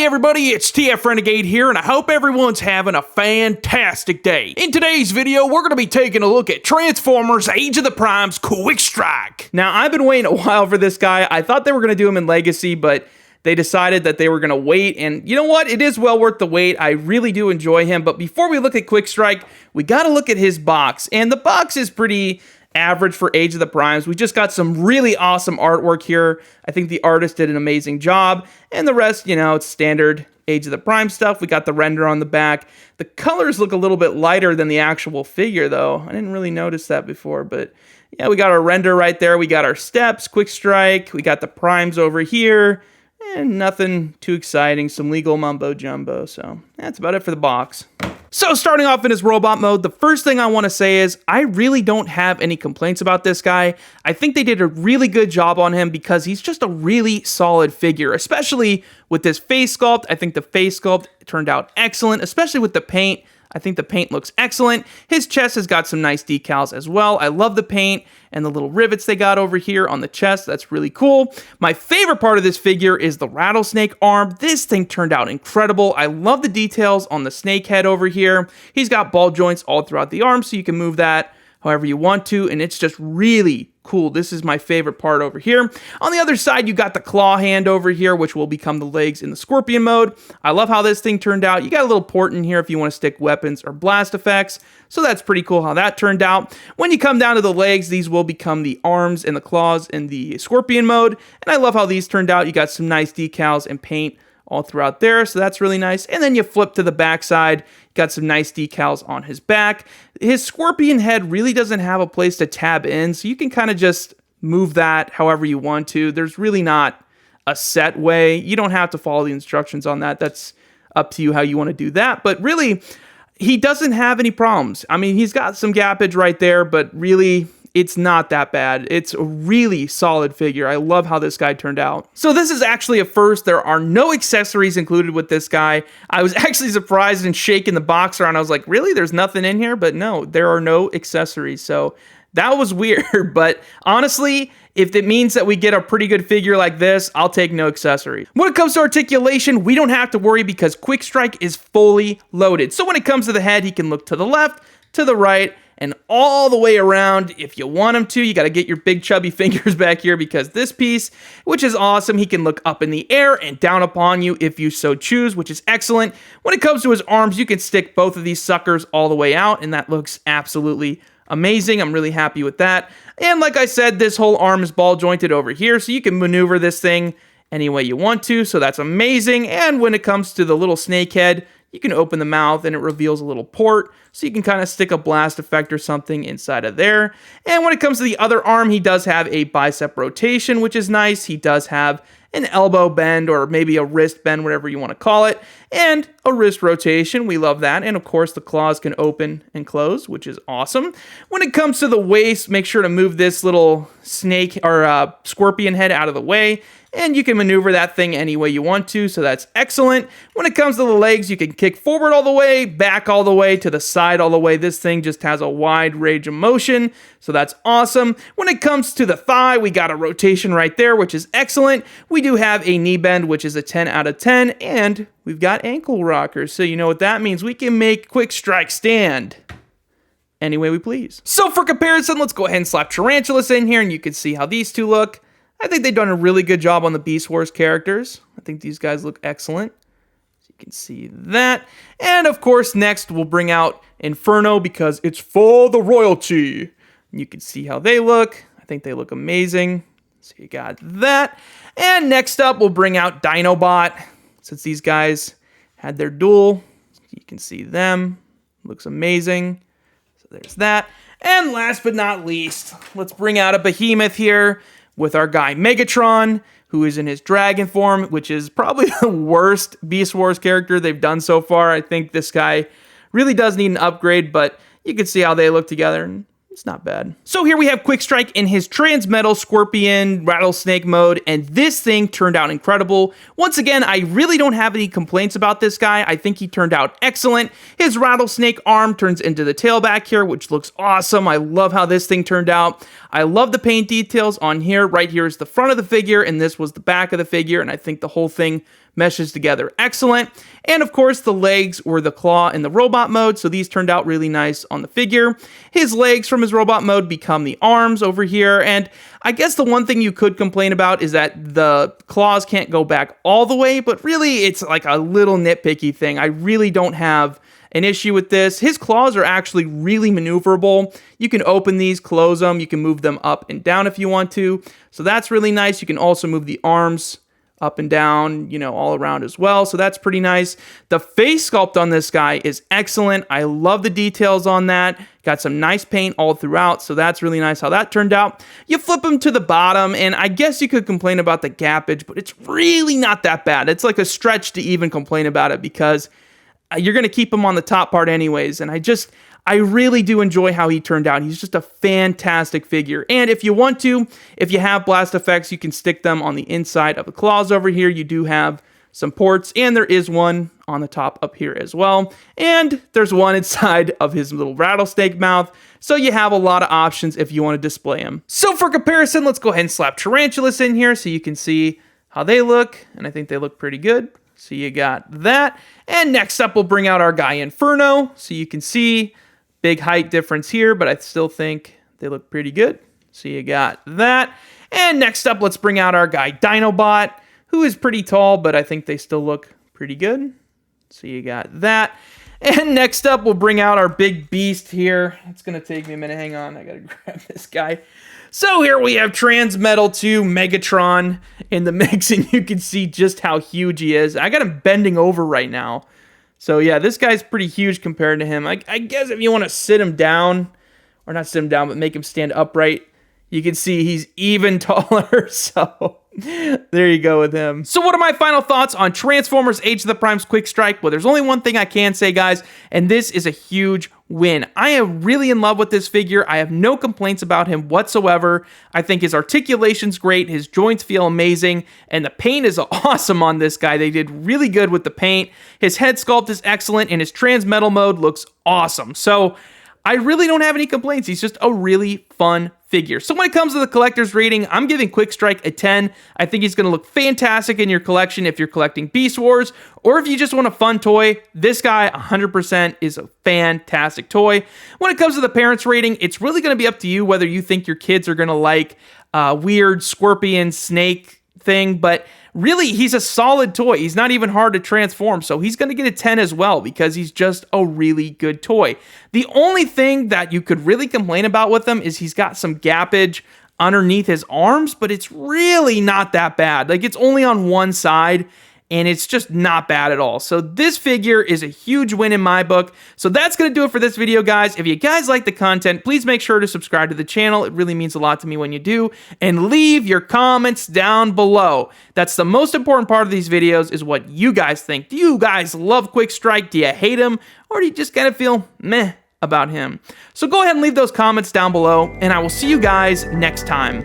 everybody, it's TF Renegade here, and I hope everyone's having a fantastic day. In today's video, we're going to be taking a look at Transformers Age of the Prime's Quickstrike. Now, I've been waiting a while for this guy. I thought they were going to do him in Legacy, but they decided that they were going to wait, and you know what? It is well worth the wait. I really do enjoy him, but before we look at Quickstrike, we got to look at his box, and the box is pretty average for Age of the Primes. We just got some really awesome artwork here. I think the artist did an amazing job, and the rest, you know, it's standard Age of the Prime stuff. We got the render on the back. The colors look a little bit lighter than the actual figure, though. I didn't really notice that before, but yeah, we got our render right there. We got our steps, Quickstrike. We got the primes over here, and nothing too exciting. Some legal mumbo jumbo, so that's about it for the box. So starting off in his robot mode, the first thing I want to say is I really don't have any complaints about this guy. I think they did a really good job on him because he's just a really solid figure, especially with this face sculpt. I think the face sculpt turned out excellent, especially with the paint. I think the paint looks excellent. His chest has got some nice decals as well. I love the paint and the little rivets they got over here on the chest. That's really cool. My favorite part of this figure is the rattlesnake arm. This thing turned out incredible. I love the details on the snake head over here. He's got ball joints all throughout the arm, so you can move that however you want to, and it's just really cool. This is my favorite part over here. On the other side, you got the claw hand over here, which will become the legs in the scorpion mode. I love how this thing turned out. You got a little port in here if you want to stick weapons or blast effects, so that's pretty cool how that turned out. When you come down to the legs, these will become the arms and the claws in the scorpion mode, and I love how these turned out. You got some nice decals and paint all throughout there, so that's really nice. And then you flip to the back side, got some nice decals on his back. His scorpion head really doesn't have a place to tab in, so you can kind of just move that however you want to. There's really not a set way. You don't have to follow the instructions on that. That's up to you how you want to do that. But really, he doesn't have any problems. I mean, he's got some gappage right there, but really, it's not that bad. It's a really solid figure. I love how this guy turned out. So this is actually a first. There are no accessories included with this guy. I was actually surprised and shaking the box around. I was like, really? There's nothing in here? But no, there are no accessories. So that was weird. But honestly, if it means that we get a pretty good figure like this, I'll take no accessories. When it comes to articulation, we don't have to worry because Quickstrike is fully loaded. So when it comes to the head, he can look to the left, to the right, and all the way around if you want him to. You got to get your big chubby fingers back here because this piece, which is awesome, he can look up in the air and down upon you if you so choose, which is excellent. When it comes to his arms, you can stick both of these suckers all the way out, and that looks absolutely amazing. I'm really happy with that. And like I said, this whole arm is ball jointed over here, so you can maneuver this thing any way you want to, so that's amazing. And when it comes to the little snake head, you can open the mouth and it reveals a little port, so you can kind of stick a blast effect or something inside of there. And when it comes to the other arm, he does have a bicep rotation, which is nice. He does have an elbow bend or maybe a wrist bend, whatever you want to call it, and a wrist rotation. We love that. And of course, the claws can open and close, which is awesome. When it comes to the waist, make sure to move this little snake or scorpion head out of the way, and you can maneuver that thing any way you want to, so that's excellent. When it comes to the legs, you can kick forward all the way, back all the way, to the side all the way. This thing just has a wide range of motion, so that's awesome. When it comes to the thigh, we got a rotation right there, which is excellent. We do have a knee bend, which is a 10 out of 10, and we've got ankle rockers, so you know what that means. We can make Quickstrike stand any way we please. So for comparison, let's go ahead and slap Tarantulas in here, and you can see how these two look. I think they've done a really good job on the Beast Wars characters. I think these guys look excellent. So you can see that. And of course, next we'll bring out Inferno because it's for the royalty. And you can see how they look. I think they look amazing. So you got that. And next up, we'll bring out Dinobot. Since these guys had their duel, you can see them. Looks amazing. So there's that. And last but not least, let's bring out a behemoth here with our guy Megatron, who is in his dragon form, which is probably the worst Beast Wars character they've done so far. I think this guy really does need an upgrade, but you can see how they look together, and it's not bad. So here we have Quickstrike in his Transmetal Scorpion Rattlesnake mode, and this thing turned out incredible. Once again, I really don't have any complaints about this guy. I think he turned out excellent. His rattlesnake arm turns into the tail back here, which looks awesome. I love how this thing turned out. I love the paint details on here. Right here is the front of the figure, and this was the back of the figure, and I think the whole thing meshes together excellent. And of course, the legs were the claw in the robot mode, so these turned out really nice on the figure. His legs from his robot mode become the arms over here, and I guess the one thing you could complain about is that the claws can't go back all the way, but really it's like a little nitpicky thing. I really don't have an issue with this. His claws are actually really maneuverable. You can open these, close them, you can move them up and down if you want to, so that's really nice. You can also move the arms up and down, you know, all around as well. So that's pretty nice. The face sculpt on this guy is excellent. I love the details on that. Got some nice paint all throughout. So that's really nice how that turned out. You flip him to the bottom, and I guess you could complain about the gappage, but it's really not that bad. It's like a stretch to even complain about it because you're going to keep him on the top part anyways. And I really do enjoy how he turned out. He's just a fantastic figure. And if you want to, if you have blast effects, you can stick them on the inside of the claws over here. You do have some ports, and there is one on the top up here as well. And there's one inside of his little rattlesnake mouth. So you have a lot of options if you want to display him. So for comparison, let's go ahead and slap Tarantulas in here so you can see how they look. And I think they look pretty good. So you got that. And next up, we'll bring out our guy Inferno so you can see big height difference here, but I still think they look pretty good. So you got that. And next up, let's bring out our guy Dinobot, who is pretty tall, but I think they still look pretty good. So you got that. And next up, we'll bring out our big beast here. It's going to take me a minute. Hang on. I got to grab this guy. So here we have Transmetal 2 Megatron in the mix, and you can see just how huge he is. I got him bending over right now. So yeah, this guy's pretty huge compared to him. I guess if you want to sit him down, or not sit him down, but make him stand upright, you can see he's even taller. So there you go with him. So what are my final thoughts on Transformers Age of the Primes Quickstrike? Well, there's only one thing I can say, guys, and this is a huge win. I am really in love with this figure. I have no complaints about him whatsoever. I think his articulation's great, his joints feel amazing, and the paint is awesome on this guy. They did really good with the paint. His head sculpt is excellent, and his Transmetal mode looks awesome. So I really don't have any complaints. He's just a really fun figure. So when it comes to the collector's rating, I'm giving Quickstrike a 10. I think he's going to look fantastic in your collection if you're collecting Beast Wars, or if you just want a fun toy. This guy 100% is a fantastic toy. When it comes to the parents' rating, it's really going to be up to you whether you think your kids are going to like weird scorpion snake thing, but really, he's a solid toy. He's not even hard to transform, so he's going to get a 10 as well because he's just a really good toy. The only thing that you could really complain about with him is he's got some gappage underneath his arms, but it's really not that bad. Like, it's only on one side, and it's just not bad at all. So this figure is a huge win in my book. So that's going to do it for this video, guys. If you guys like the content, please make sure to subscribe to the channel. It really means a lot to me when you do. And leave your comments down below. That's the most important part of these videos, is what you guys think. Do you guys love Quickstrike? Do you hate him? Or do you just kind of feel meh about him? So go ahead and leave those comments down below, and I will see you guys next time.